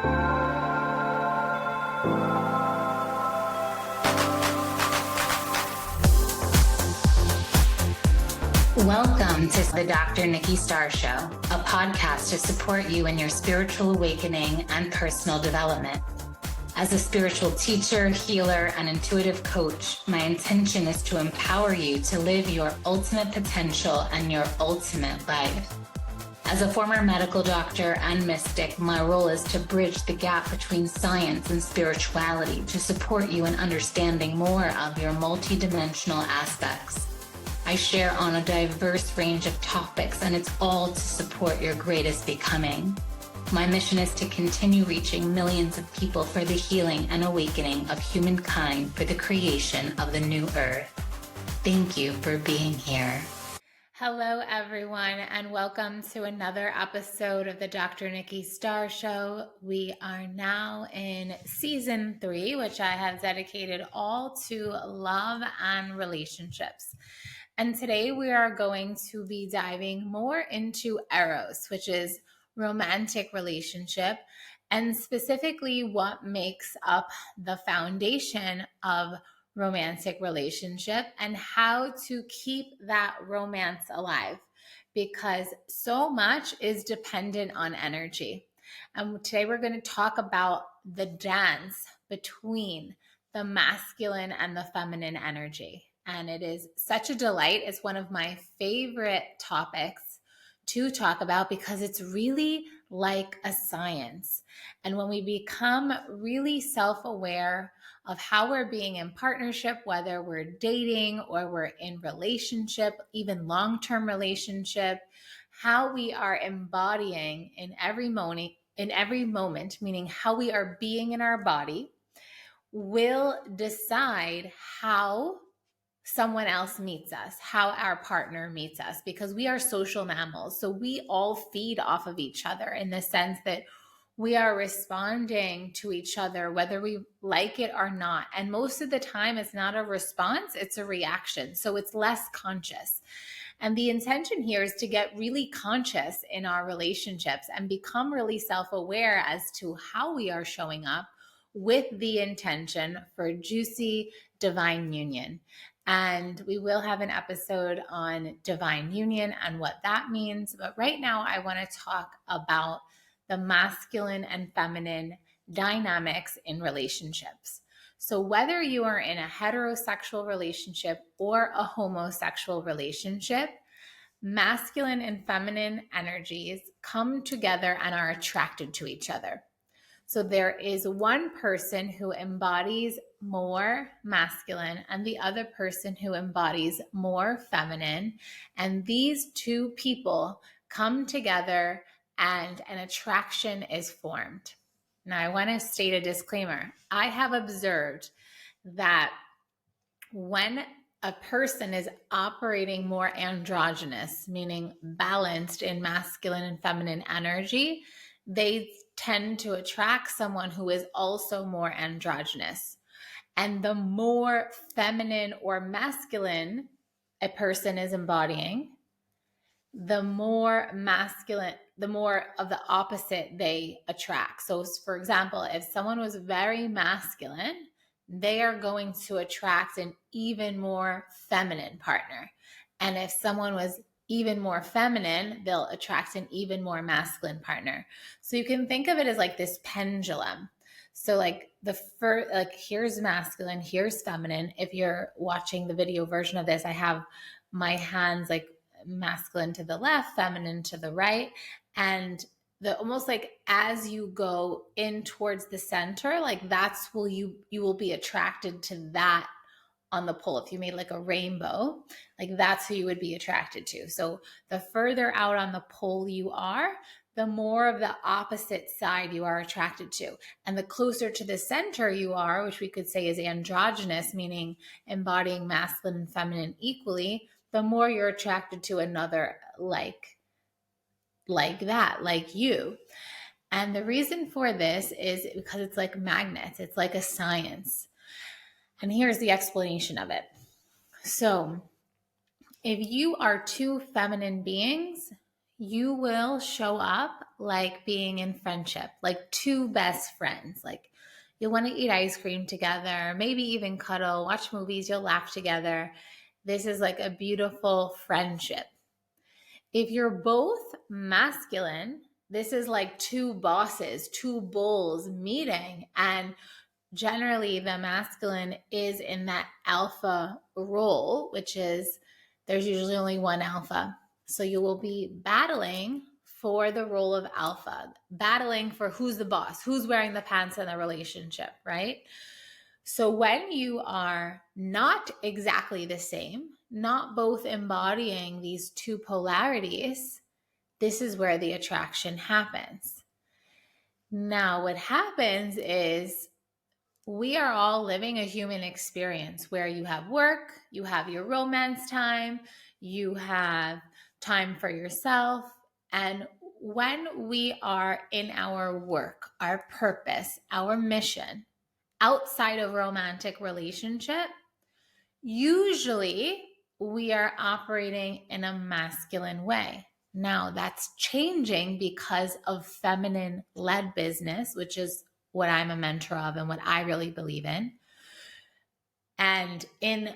Welcome to the Dr. Nikki Starr Show, a podcast to support you in your spiritual awakening and personal development. As a spiritual teacher, healer, and intuitive coach, my intention is to empower you to live your ultimate potential and your ultimate life. As a former medical doctor and mystic, my role is to bridge the gap between science and spirituality to support you in understanding more of your multidimensional aspects. I share on a diverse range of topics, and it's all to support your greatest becoming. My mission is to continue reaching millions of people for the healing and awakening of humankind for the creation of the new earth. Thank you for being here. Hello, everyone, and welcome to another episode of the Dr. Nikki Starr Show. We are now in season 3, which I have dedicated all to love and relationships. And today we are going to be diving more into Eros, which is romantic relationship, and specifically what makes up the foundation of romantic relationship and how to keep that romance alive, because so much is dependent on energy. And today we're going to talk about the dance between the masculine and the feminine energy. And it is such a delight. It's one of my favorite topics to talk about because it's really like a science. And when we become really self-aware of how we're being in partnership, whether we're dating or we're in relationship, even long-term relationship, how we are embodying in every moment, meaning how we are being in our body, will decide how someone else meets us, how our partner meets us, because we are social mammals. So we all feed off of each other in the sense that we are responding to each other, whether we like it or not. And most of the time, it's not a response, it's a reaction. So it's less conscious. And the intention here is to get really conscious in our relationships and become really self-aware as to how we are showing up with the intention for juicy divine union. And we will have an episode on divine union and what that means. But right now, I want to talk about the masculine and feminine dynamics in relationships. So whether you are in a heterosexual relationship or a homosexual relationship, masculine and feminine energies come together and are attracted to each other. So there is one person who embodies more masculine and the other person who embodies more feminine. And these two people come together and an attraction is formed. Now, I want to state a disclaimer. I have observed that when a person is operating more androgynous, meaning balanced in masculine and feminine energy, they tend to attract someone who is also more androgynous. And the more feminine or masculine a person is embodying, the more masculine, the more of the opposite they attract. So for example, if someone was very masculine, they are going to attract an even more feminine partner. And if someone was even more feminine, they'll attract an even more masculine partner. So you can think of it as like this pendulum. So like here's masculine, here's feminine. If you're watching the video version of this, I have my hands like masculine to the left, feminine to the right. And the almost like as you go in towards the center, like that's you will be attracted to that on the pole. If you made like a rainbow, like that's who you would be attracted to. So the further out on the pole you are, the more of the opposite side you are attracted to. And the closer to the center you are, which we could say is androgynous, meaning embodying masculine and feminine equally, the more you're attracted to another like that, like you. And the reason for this is because it's like magnets. It's like a science. And here's the explanation of it. So if you are two feminine beings, you will show up like being in friendship, like two best friends. Like you'll want to eat ice cream together, maybe even cuddle, watch movies, you'll laugh together. This is like a beautiful friendship. If you're both masculine, this is like two bosses, two bulls meeting. And generally, the masculine is in that alpha role, which is there's usually only one alpha. So you will be battling for the role of alpha, battling for who's the boss, who's wearing the pants in the relationship, right? So when you are not exactly the same, not both embodying these two polarities, this is where the attraction happens. Now, what happens is we are all living a human experience where you have work, you have your romance time, you have time for yourself. And when we are in our work, our purpose, our mission, outside of romantic relationship, usually we are operating in a masculine way. Now that's changing because of feminine led business, which is what I'm a mentor of and what I really believe in. And in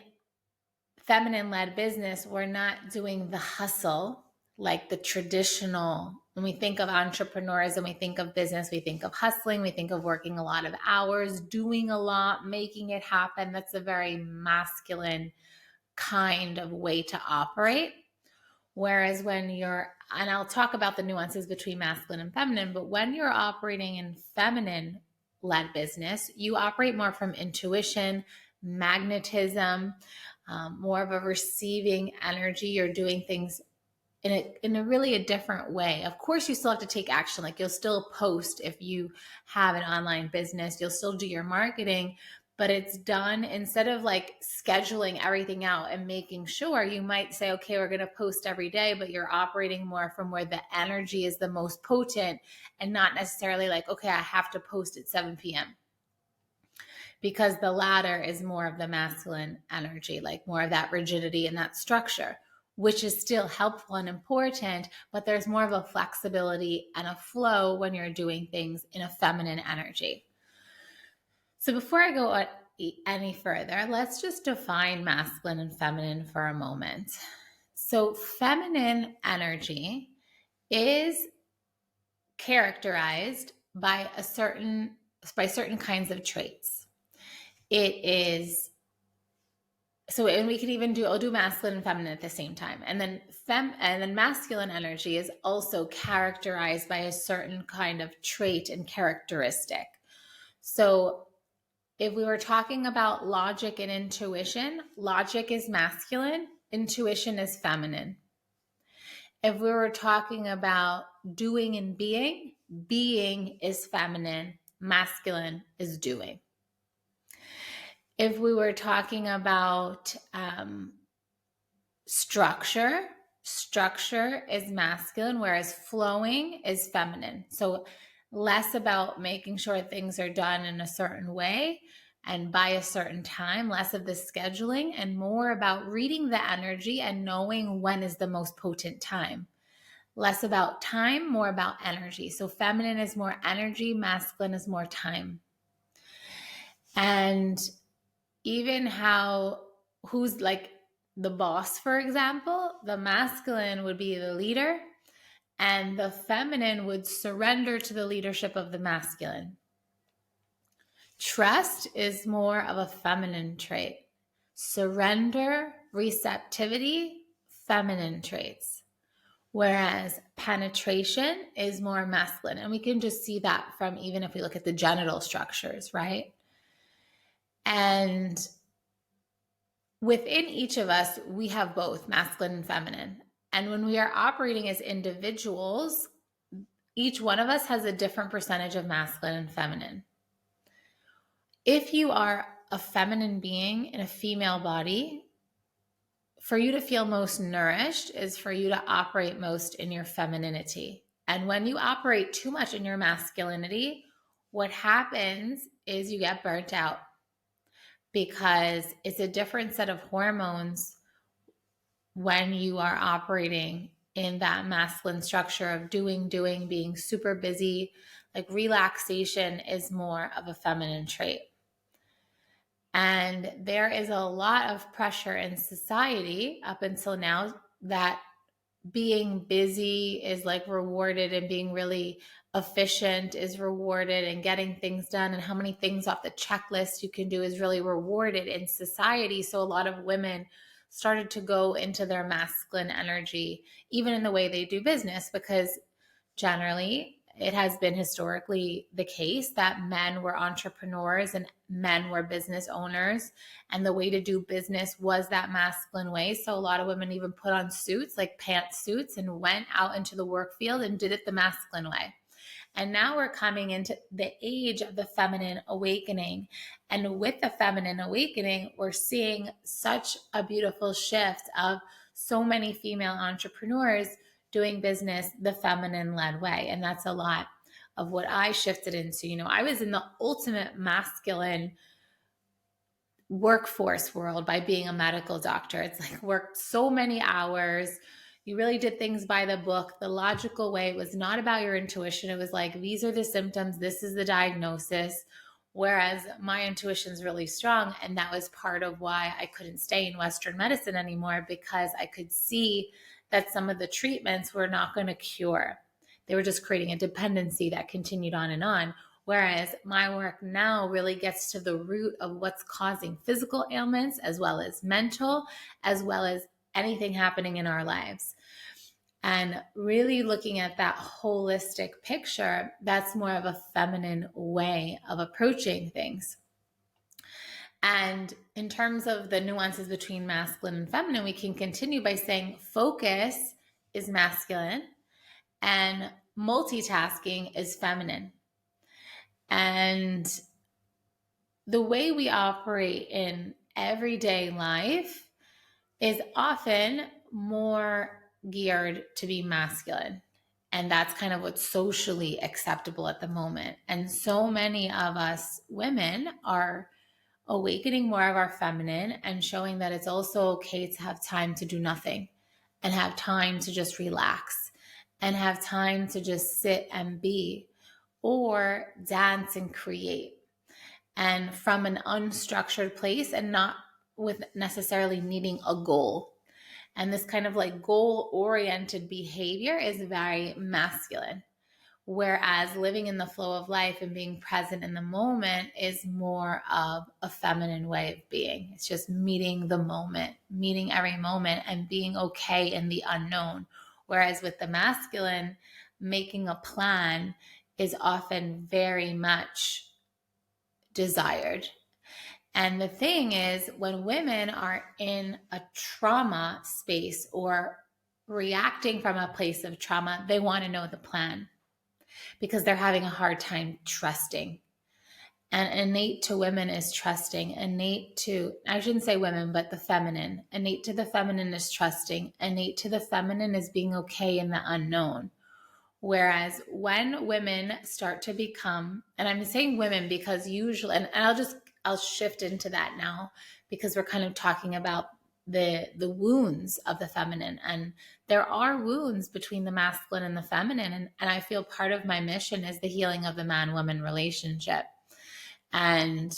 feminine led business, we're not doing the hustle like the traditional. When we think of entrepreneurs and we think of business, we think of hustling, we think of working a lot of hours, doing a lot, making it happen. That's a very masculine kind of way to operate. Whereas when you're, and I'll talk about the nuances between masculine and feminine, but when you're operating in feminine led business, you operate more from intuition, magnetism, more of a receiving energy. You're doing things in a really a different way. Of course, you still have to take action. Like you'll still post if you have an online business, you'll still do your marketing, but it's done instead of like scheduling everything out and making sure. You might say, okay, we're going to post every day, but you're operating more from where the energy is the most potent and not necessarily like, okay, I have to post at 7 p.m. Because the latter is more of the masculine energy, like more of that rigidity and that structure, which is still helpful and important, but there's more of a flexibility and a flow when you're doing things in a feminine energy. So before I go any further, let's just define masculine and feminine for a moment. So feminine energy is characterized by certain kinds of traits. It is so, and we can even I'll do masculine and feminine at the same time. And then masculine energy is also characterized by a certain kind of trait and characteristic. So if we were talking about logic and intuition, logic is masculine, intuition is feminine. If we were talking about doing and being is feminine, masculine is doing. If we were talking about structure is masculine, whereas flowing is feminine. So less about making sure things are done in a certain way and by a certain time, less of the scheduling and more about reading the energy and knowing when is the most potent time. Less about time, more about energy. So feminine is more energy, masculine is more time. And even who's like the boss, for example, the masculine would be the leader and the feminine would surrender to the leadership of the masculine. Trust is more of a feminine trait. Surrender, receptivity, feminine traits. Whereas penetration is more masculine. And we can just see that from even if we look at the genital structures, right? And within each of us, we have both masculine and feminine. And when we are operating as individuals, each one of us has a different percentage of masculine and feminine. If you are a feminine being in a female body, for you to feel most nourished is for you to operate most in your femininity. And when you operate too much in your masculinity, what happens is you get burnt out because it's a different set of hormones when you are operating in that masculine structure of doing, being super busy. Like relaxation is more of a feminine trait. And there is a lot of pressure in society up until now that being busy is like rewarded, and being really efficient is rewarded, and getting things done and how many things off the checklist you can do is really rewarded in society. So a lot of women started to go into their masculine energy, even in the way they do business, because generally it has been historically the case that men were entrepreneurs and men were business owners, and the way to do business was that masculine way. So a lot of women even put on suits, like pantsuits, and went out into the work field and did it the masculine way. And now we're coming into the age of the feminine awakening. And with the feminine awakening, we're seeing such a beautiful shift of so many female entrepreneurs doing business the feminine led way. And that's a lot of what I shifted into. I was in the ultimate masculine workforce world by being a medical doctor. It's like worked so many hours. You really did things by the book, the logical way. It was not about your intuition. It was like, these are the symptoms, this is the diagnosis. Whereas my intuition's really strong. And that was part of why I couldn't stay in Western medicine anymore, because I could see that some of the treatments were not going to cure. They were just creating a dependency that continued on and on. Whereas my work now really gets to the root of what's causing physical ailments, as well as mental, as well as anything happening in our lives. And really looking at that holistic picture, that's more of a feminine way of approaching things. And in terms of the nuances between masculine and feminine, we can continue by saying focus is masculine and multitasking is feminine. And the way we operate in everyday life is often more geared to be masculine. And that's kind of what's socially acceptable at the moment. And so many of us women are awakening more of our feminine and showing that it's also okay to have time to do nothing, and have time to just relax, and have time to just sit and be, or dance and create, and from an unstructured place, and not with necessarily needing a goal. And this kind of like goal-oriented behavior is very masculine. Whereas living in the flow of life and being present in the moment is more of a feminine way of being. It's just meeting the moment, meeting every moment, and being okay in the unknown. Whereas with the masculine, making a plan is often very much desired. And the thing is, when women are in a trauma space or reacting from a place of trauma, they want to know the plan, because they're having a hard time trusting. And innate to women is trusting. Innate to, I shouldn't say women, but the feminine. Innate to the feminine is trusting. Innate to the feminine is being okay in the unknown. Whereas when women start to become, and I'm saying women because usually, and I'll shift into that now, because we're kind of talking about the wounds of the feminine. And there are wounds between the masculine and the feminine. And I feel part of my mission is the healing of the man-woman relationship, and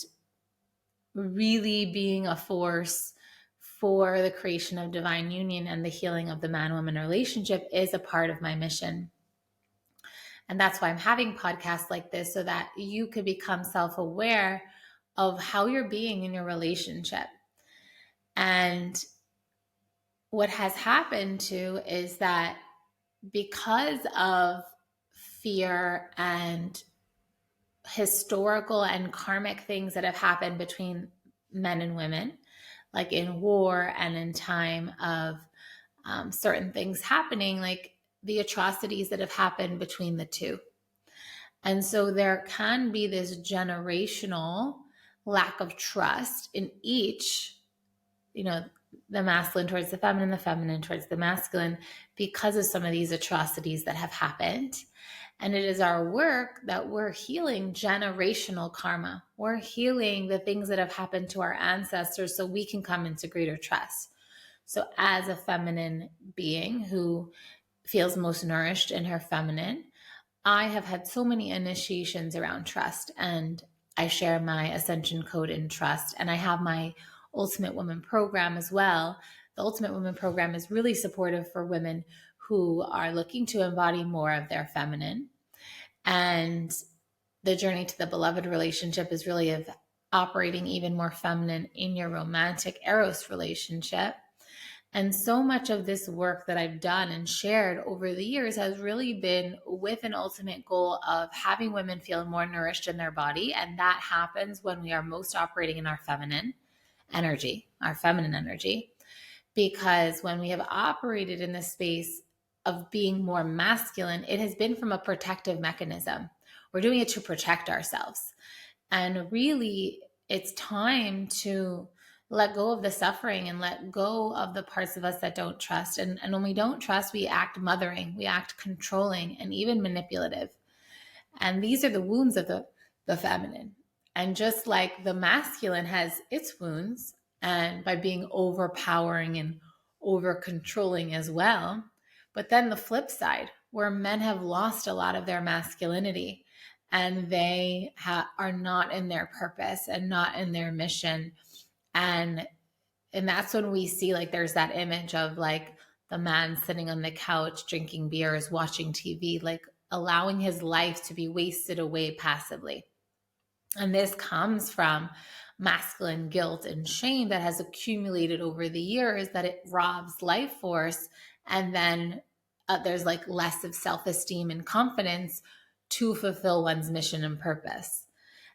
really being a force for the creation of divine union and the healing of the man-woman relationship is a part of my mission. And that's why I'm having podcasts like this, so that you could become self-aware of how you're being in your relationship. And what has happened too is that because of fear and historical and karmic things that have happened between men and women, like in war and in time of certain things happening, like the atrocities that have happened between the two. And so there can be this generational lack of trust in each, the masculine towards the feminine towards the masculine, because of some of these atrocities that have happened. And it is our work that we're healing generational karma. We're healing the things that have happened to our ancestors so we can come into greater trust. So as a feminine being who feels most nourished in her feminine. I have had so many initiations around trust, and I share my ascension code in trust, and I have my Ultimate Woman program as well. The Ultimate Woman program is really supportive for women who are looking to embody more of their feminine. And the journey to the beloved relationship is really of operating even more feminine in your romantic Eros relationship. And so much of this work that I've done and shared over the years has really been with an ultimate goal of having women feel more nourished in their body. And that happens when we are most operating in our feminine energy. Because when we have operated in the space of being more masculine, it has been from a protective mechanism. We're doing it to protect ourselves. And really, it's time to let go of the suffering and let go of the parts of us that don't trust. And when we don't trust, we act mothering, we act controlling, and even manipulative. And these are the wounds of the feminine. And just like the masculine has its wounds, and by being overpowering and over controlling as well. But then the flip side, where men have lost a lot of their masculinity and they are not in their purpose and not in their mission. And that's when we see, like, there's that image of like the man sitting on the couch drinking beers, watching TV, like allowing his life to be wasted away passively. And this comes from masculine guilt and shame that has accumulated over the years, that it robs life force. And then there's like less of self-esteem and confidence to fulfill one's mission and purpose.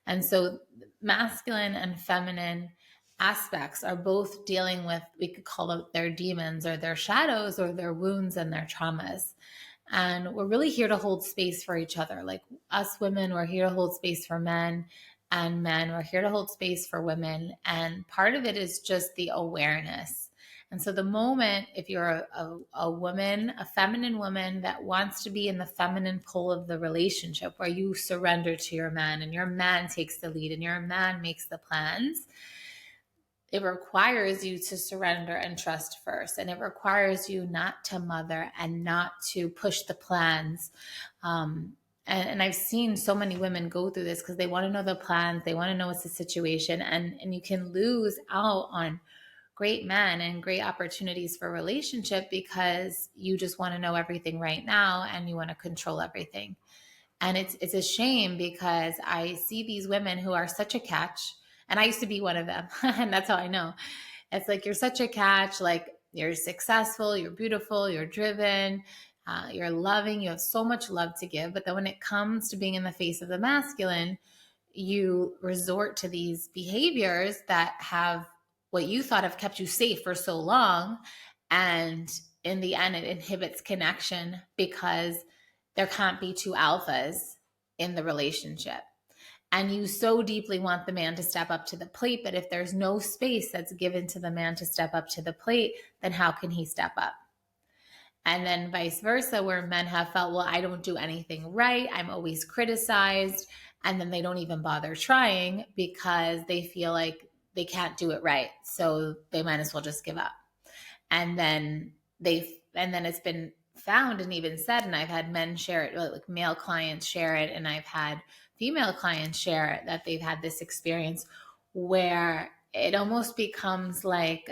And so masculine and feminine aspects are both dealing with, we could call it their demons or their shadows or their wounds and their traumas. And we're really here to hold space for each other. Like us women, we're here to hold space for men, and men, we're here to hold space for women. And part of it is just the awareness. And so the moment, if you're a woman, a feminine woman that wants to be in the feminine pole of the relationship, where you surrender to your man and your man takes the lead and your man makes the plans, it requires you to surrender and trust first. And it requires you not to mother and not to push the plans. And I've seen so many women go through this because they want to know the plans. They want to know what's the situation. And you can lose out on great men and great opportunities for relationship because you just want to know everything right now and you want to control everything. And it's a shame because I see these women who are such a catch. And I used to be one of them. And that's how I know. It's like, you're such a catch. Like, you're successful, you're beautiful, you're driven, you're loving, you have so much love to give. But then when it comes to being in the face of the masculine, you resort to these behaviors that have what you thought have kept you safe for so long. And in the end, it inhibits connection because there can't be two alphas in the relationship. And you so deeply want the man to step up to the plate, but if there's no space that's given to the man to step up to the plate, then how can he step up? And then vice versa, where men have felt, well, I don't do anything right, I'm always criticized, and then they don't even bother trying because they feel like they can't do it right, so they might as well just give up. And then it's been found and even said, and I've had men share it, like male clients share it, and I've had female clients share it, that they've had this experience where it almost becomes like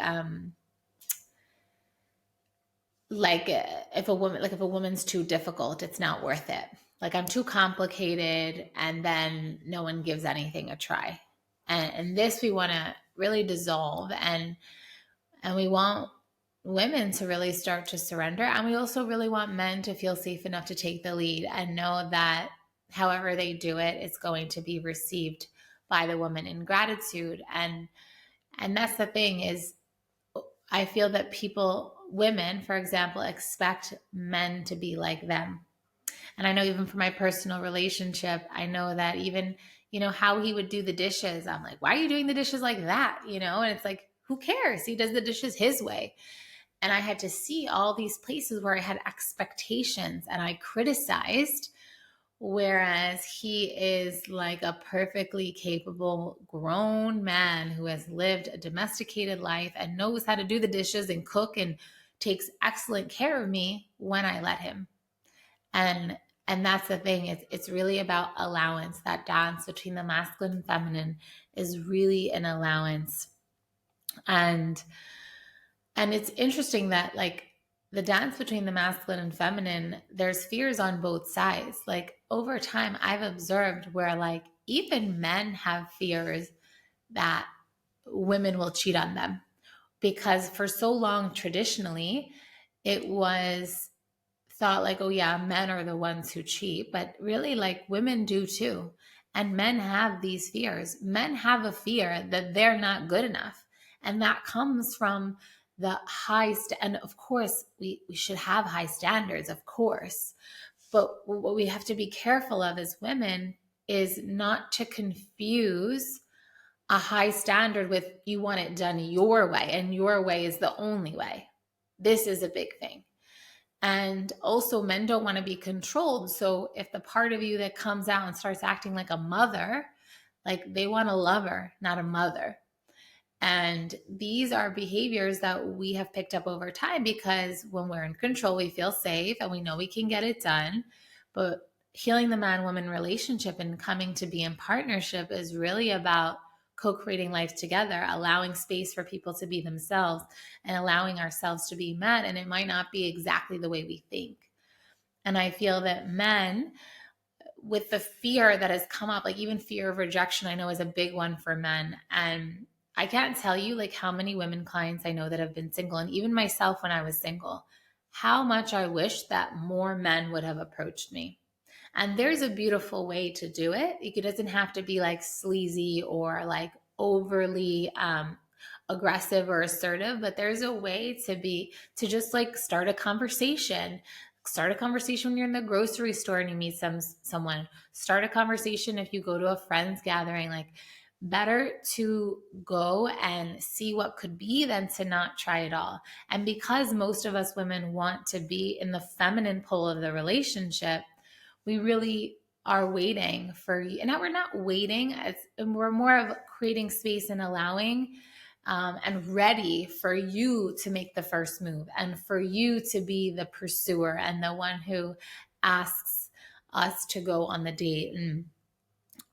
if a woman's too difficult, it's not worth it. Like, I'm too complicated, and then no one gives anything a try. And this we want to really dissolve, and we want women to really start to surrender. And we also really want men to feel safe enough to take the lead and know that however they do it, it's going to be received by the woman in gratitude. And that's the thing, is I feel that women, for example, expect men to be like them. And I know even for my personal relationship, I know that even, how he would do the dishes, I'm like, why are you doing the dishes like that? And it's like, who cares? He does the dishes his way. And I had to see all these places where I had expectations and I criticized, whereas he is like a perfectly capable grown man who has lived a domesticated life and knows how to do the dishes and cook and takes excellent care of me when I let him. And that's the thing. It's really about allowance. That dance between the masculine and feminine is really an allowance. And it's interesting that like the dance between the masculine and feminine, there's fears on both sides. Like over time, I've observed where like even men have fears that women will cheat on them, because for so long traditionally it was thought like, oh yeah, men are the ones who cheat, but really like women do too. And men have these fears. Men have a fear that they're not good enough. And that comes from the and of course we should have high standards, of course. But what we have to be careful of as women is not to confuse a high standard with you want it done your way, and your way is the only way. This is a big thing. And also, men don't want to be controlled. So if the part of you that comes out and starts acting like a mother, like they want a lover, not a mother. And these are behaviors that we have picked up over time, because when we're in control, we feel safe and we know we can get it done. But healing the man-woman relationship and coming to be in partnership is really about co-creating life together, allowing space for people to be themselves and allowing ourselves to be met. And it might not be exactly the way we think. And I feel that men, with the fear that has come up, like even fear of rejection, I know is a big one for men. And I can't tell you like how many women clients I know that have been single, and even myself when I was single, how much I wish that more men would have approached me. And there's a beautiful way to do it. It doesn't have to be like sleazy or like overly aggressive or assertive, but there's a way to just like start a conversation. Start a conversation when you're in the grocery store and you meet someone. Start a conversation if you go to a friend's gathering. Like, better to go and see what could be than to not try it all. And because most of us women want to be in the feminine pole of the relationship, we really are waiting for you. And now we're not waiting, we're more of creating space and allowing and ready for you to make the first move and for you to be the pursuer and the one who asks us to go on the date.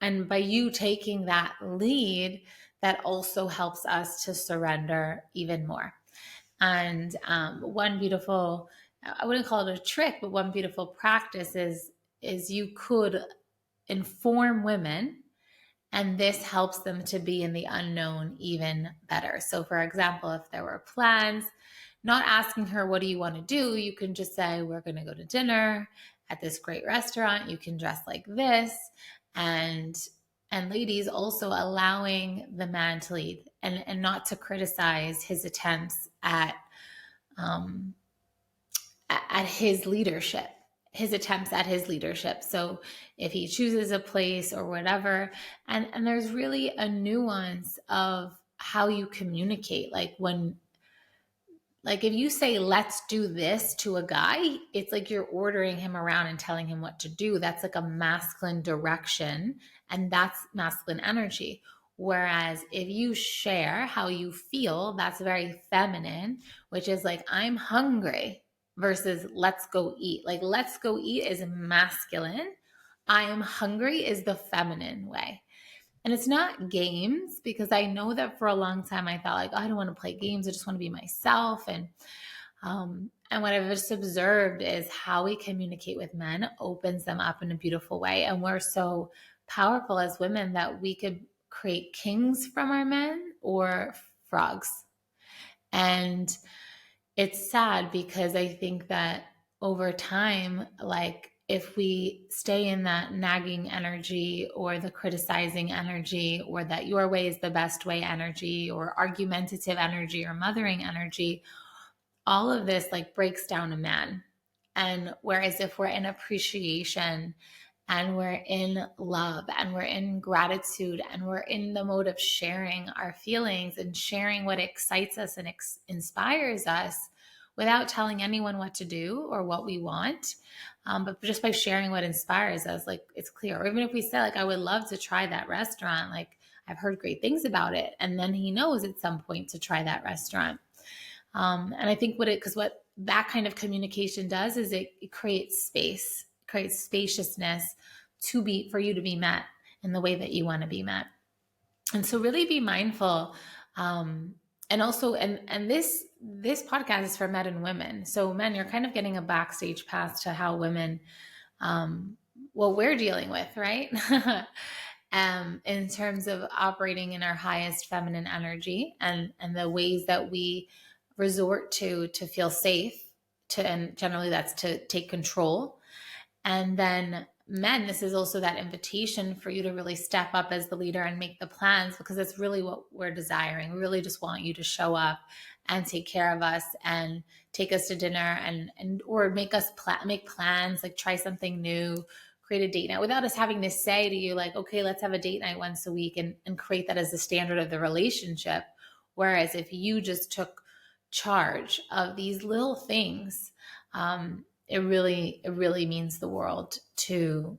And by you taking that lead, that also helps us to surrender even more. And one beautiful, I wouldn't call it a trick, but one beautiful practice is you could inform women, and this helps them to be in the unknown even better. So for example, if there were plans, not asking her, what do you want to do? You can just say, we're going to go to dinner at this great restaurant. You can dress like this. And ladies, also allowing the man to lead and not to criticize his attempts at his leadership. So if he chooses a place or whatever, and there's really a nuance of how you communicate. Like if you say, let's do this to a guy, it's like you're ordering him around and telling him what to do. That's like a masculine direction, and that's masculine energy. Whereas if you share how you feel, that's very feminine, which is like, I'm hungry versus let's go eat. Like let's go eat is masculine. I am hungry is the feminine way. And it's not games, because I know that for a long time I thought like, oh, I don't want to play games. I just want to be myself. And what I've just observed is how we communicate with men opens them up in a beautiful way. And we're so powerful as women that we could create kings from our men or frogs. And it's sad because I think that over time, like if we stay in that nagging energy or the criticizing energy or that your way is the best way energy or argumentative energy or mothering energy, all of this like breaks down a man. And whereas if we're in appreciation and we're in love and we're in gratitude and we're in the mode of sharing our feelings and sharing what excites us and inspires us without telling anyone what to do or what we want, but just by sharing what inspires us, like it's clear. Or even if we say like, I would love to try that restaurant, like I've heard great things about it. And then he knows at some point to try that restaurant. And I think what that kind of communication does is it creates space, creates spaciousness for you to be met in the way that you want to be met. And so really be mindful. And also, and this podcast is for men and women. So men, you're kind of getting a backstage pass to how women, what we're dealing with, right? In terms of operating in our highest feminine energy and the ways that we resort to feel safe, and generally that's to take control. And then men, this is also that invitation for you to really step up as the leader and make the plans, because that's really what we're desiring. We really just want you to show up and take care of us and take us to dinner and or make us make plans, like try something new, create a date night without us having to say to you, like, okay, let's have a date night once a week and create that as the standard of the relationship. Whereas if you just took charge of these little things, it really means the world to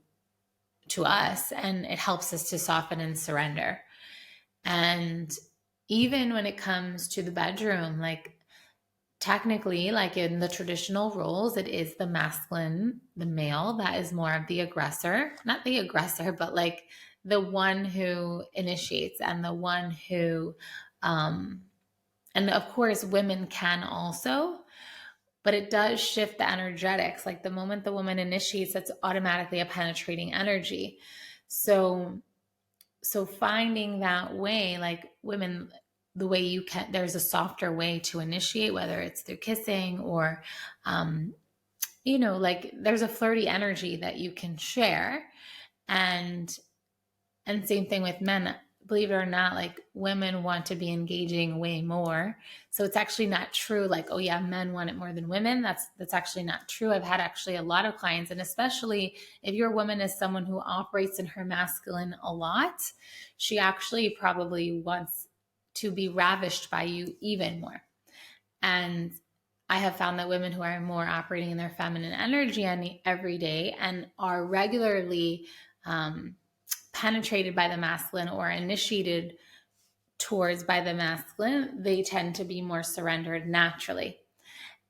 us, and it helps us to soften and surrender. And even when it comes to the bedroom, like technically, like in the traditional roles, it is the masculine, the male, that is more of the aggressor, not the aggressor, but like the one who initiates and the one who, and of course, women can also, but it does shift the energetics. Like the moment the woman initiates, that's automatically a penetrating energy. So finding that way, like women, the way you can, there's a softer way to initiate, whether it's through kissing or, like there's a flirty energy that you can share. And same thing with men. Believe it or not, like women want to be engaging way more. So it's actually not true. Like, oh yeah, men want it more than women. That's actually not true. I've had actually a lot of clients, and especially if your woman is someone who operates in her masculine a lot, she actually probably wants to be ravished by you even more. And I have found that women who are more operating in their feminine energy every day and are regularly, penetrated by the masculine or initiated towards by the masculine, they tend to be more surrendered naturally.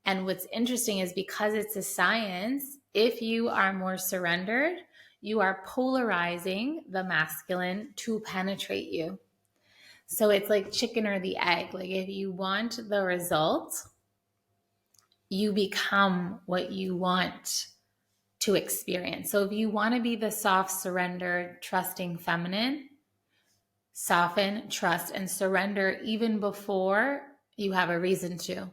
And what's interesting is because it's a science, if you are more surrendered, you are polarizing the masculine to penetrate you. So it's like chicken or the egg. Like if you want the result, you become what you want to experience. So if you want to be the soft, surrendered, trusting feminine, soften, trust, and surrender even before you have a reason to.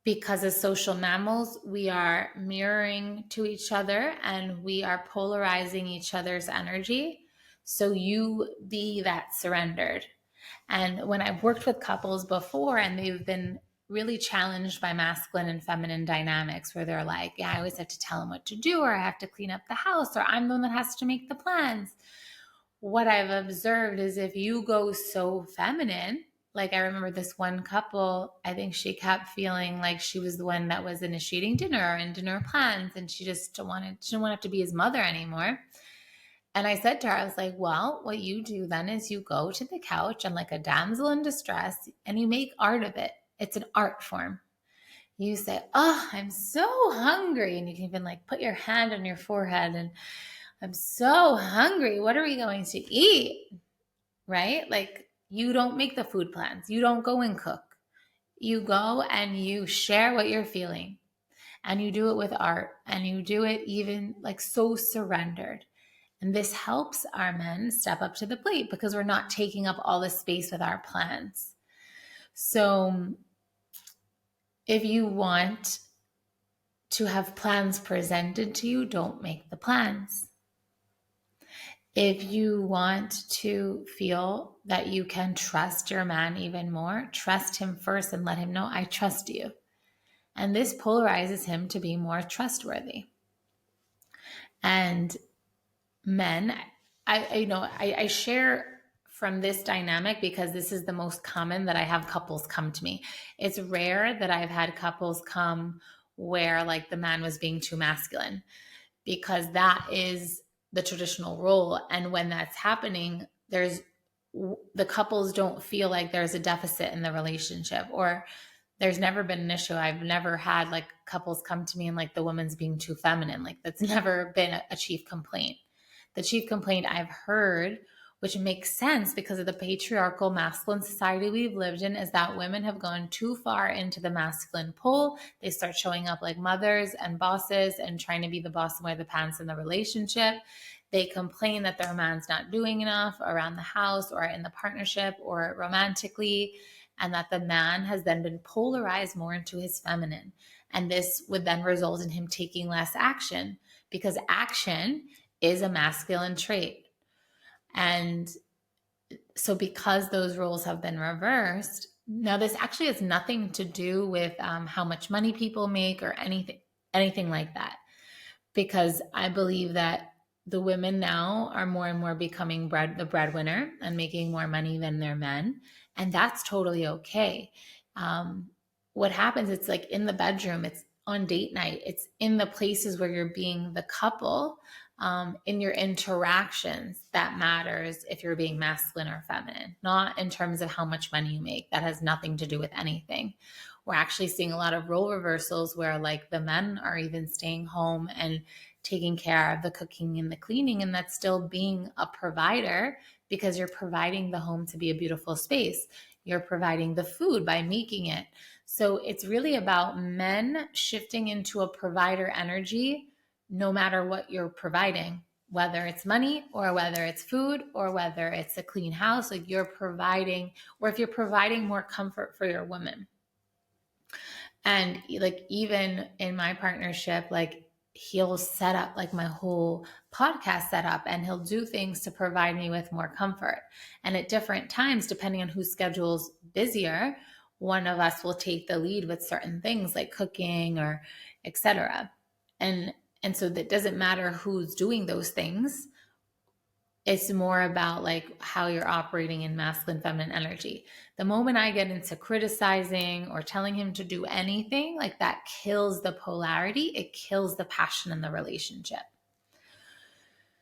Because as social mammals, we are mirroring to each other and we are polarizing each other's energy. So you be that surrendered. And when I've worked with couples before and they've been really challenged by masculine and feminine dynamics, where they're like, yeah, I always have to tell them what to do, or I have to clean up the house, or I'm the one that has to make the plans. What I've observed is if you go so feminine, like I remember this one couple, I think she kept feeling like she was the one that was initiating dinner and dinner plans, and she didn't want to have to be his mother anymore. And I said to her, I was like, well, what you do then is you go to the couch and like a damsel in distress and you make art of it. It's an art form. You say, oh, I'm so hungry. And you can even like put your hand on your forehead and I'm so hungry. What are we going to eat? Right? Like you don't make the food plans. You don't go and cook. You go and you share what you're feeling and you do it with art and you do it even like so surrendered. And this helps our men step up to the plate because we're not taking up all the space with our plans. So if you want to have plans presented to you, don't make the plans. If you want to feel that you can trust your man even more, trust him first and let him know, I trust you. And this polarizes him to be more trustworthy. And men, I share from this dynamic because this is the most common that I have couples come to me. It's rare that I've had couples come where like the man was being too masculine, because that is the traditional role. And when that's happening, the couples don't feel like there's a deficit in the relationship, or there's never been an issue. I've never had like couples come to me and like the woman's being too feminine. Like that's never been a chief complaint. The chief complaint I've heard, which makes sense because of the patriarchal masculine society we've lived in, is that women have gone too far into the masculine pole. They start showing up like mothers and bosses and trying to be the boss and wear the pants in the relationship. They complain that their man's not doing enough around the house or in the partnership or romantically, and that the man has then been polarized more into his feminine. And this would then result in him taking less action, because action is a masculine trait. And so because those roles have been reversed, now this actually has nothing to do with how much money people make or anything like that, because I believe that the women now are more and more becoming the breadwinner and making more money than their men. And that's totally okay. What happens, it's like in the bedroom, it's on date night, it's in the places where you're being the couple, in your interactions that matters if you're being masculine or feminine, not in terms of how much money you make. That has nothing to do with anything. We're actually seeing a lot of role reversals where like the men are even staying home and taking care of the cooking and the cleaning, and that's still being a provider, because you're providing the home to be a beautiful space. You're providing the food by making it. So it's really about men shifting into a provider energy, no matter what you're providing, whether it's money or whether it's food or whether it's a clean house. Like you're providing, or if you're providing more comfort for your woman. And like even in my partnership, like he'll set up like my whole podcast setup, and he'll do things to provide me with more comfort. And at different times, depending on whose schedule's busier, one of us will take the lead with certain things like cooking or etc. And so that doesn't matter who's doing those things. It's more about like how you're operating in masculine, feminine energy. The moment I get into criticizing or telling him to do anything, like that kills the polarity. It kills the passion in the relationship.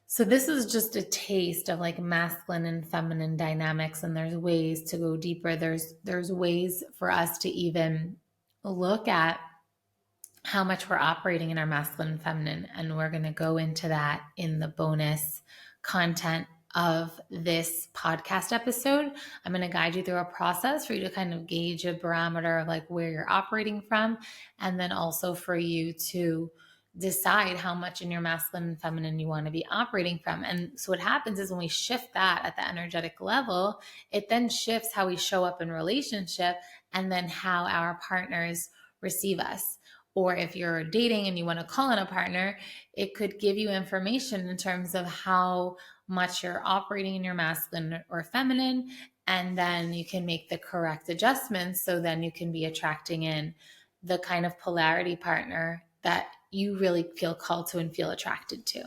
So this is just a taste of like masculine and feminine dynamics. And there's ways to go deeper. There's ways for us to even look at how much we're operating in our masculine and feminine. And we're going to go into that in the bonus content of this podcast episode. I'm going to guide you through a process for you to kind of gauge a barometer of like where you're operating from, and then also for you to decide how much in your masculine and feminine you want to be operating from. And so what happens is when we shift that at the energetic level, it then shifts how we show up in relationship, and then how our partners receive us. Or if you're dating and you want to call in a partner, it could give you information in terms of how much you're operating in your masculine or feminine, and then you can make the correct adjustments, so then you can be attracting in the kind of polarity partner that you really feel called to and feel attracted to.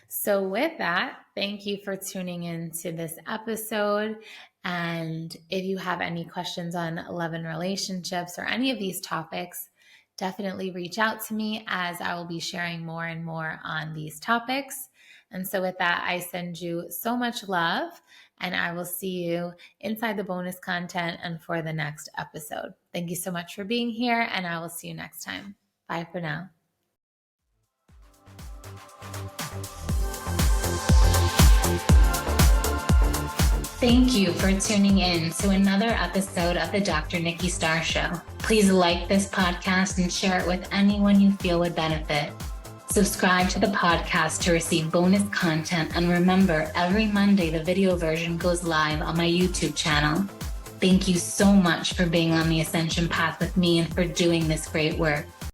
So with that, thank you for tuning in to this episode. And if you have any questions on love and relationships or any of these topics, definitely reach out to me, as I will be sharing more and more on these topics. And so with that, I send you so much love, and I will see you inside the bonus content and for the next episode. Thank you so much for being here, and I will see you next time. Bye for now. Thank you for tuning in to another episode of the Dr. Nikki Starr Show. Please like this podcast and share it with anyone you feel would benefit. Subscribe to the podcast to receive bonus content, and remember, every Monday the video version goes live on my YouTube channel. Thank you so much for being on the ascension path with me and for doing this great work.